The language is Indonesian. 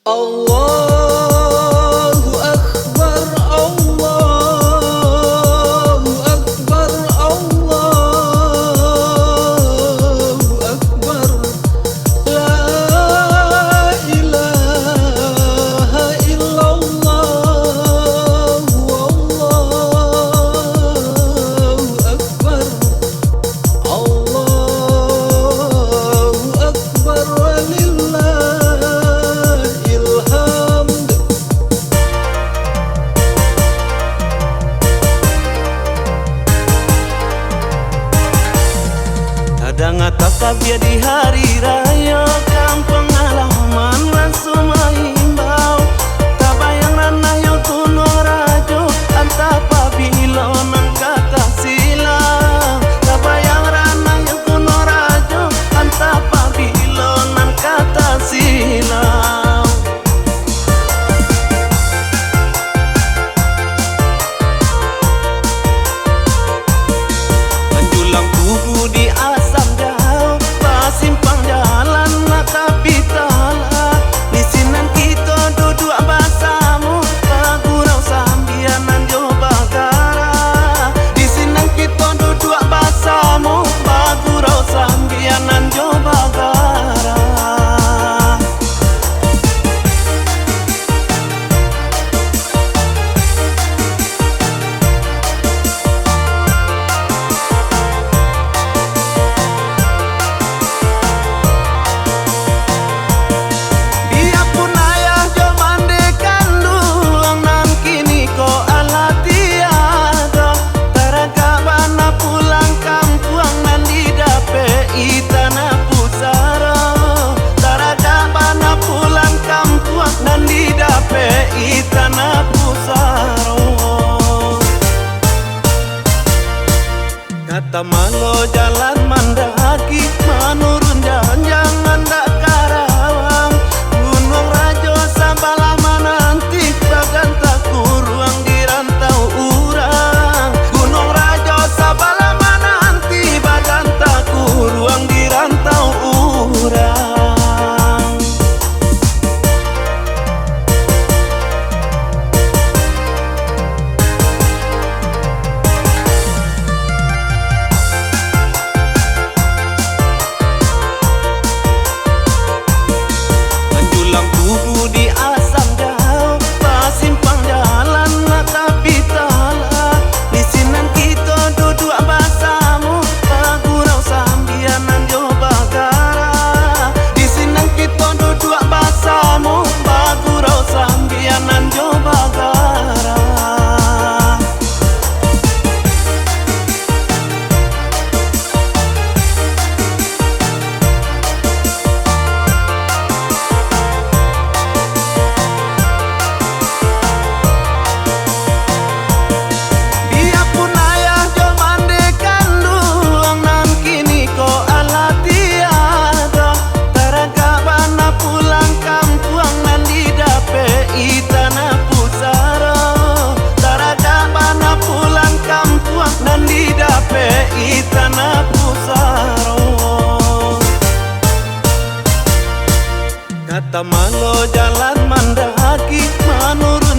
Allahu Akbar, Allahu Akbar, Allahu Akbar. La ilaha illallah, Wallahu Akbar. Allahu Akbar, walillahil hamd. Kadang takabia di hari raya kampung halaman langsung mengimbau tabayang ranah yo kuno rajo antapa bilonan kata silang tabayang ranah yo kuno rajo antapa bilonan kata silang. Menjulang tubuh di asam jauh pasimpang jalan na kapitala di sinan kita duduk basamu pagurau sambianan jo bagara di sinan kita duduk basamu pagurau sambianan jo bagara. Dia pun ayah jo mandekan duang nan kini ko ala tiada taraga bana pulang kampung nan didape itana pusara taraga bana pulang kampung nan didape itana pusara. Kata malo jalan mandaki menurun jangan dak karawang Gunung Rajo sabalah menanti bagan taku ruang di rantau urang Gunung Rajo sabalah menanti bagan taku ruang di rantau urang. Menjulang tubuh di asam jauh pasimpang jalan na kapitala di sinan kita duduk basamu pagurau sambianan jo bagara di sinan kita duduk basamu pagurau sambianan jo bagara. Dia pun ayah jo mandekan duang nan kini ko ala tiada taraga bana pulang kampung nan didape itana pusara taraga bana pulang kampung nan didape itana pusara. Kata malo jalan mandaki menurun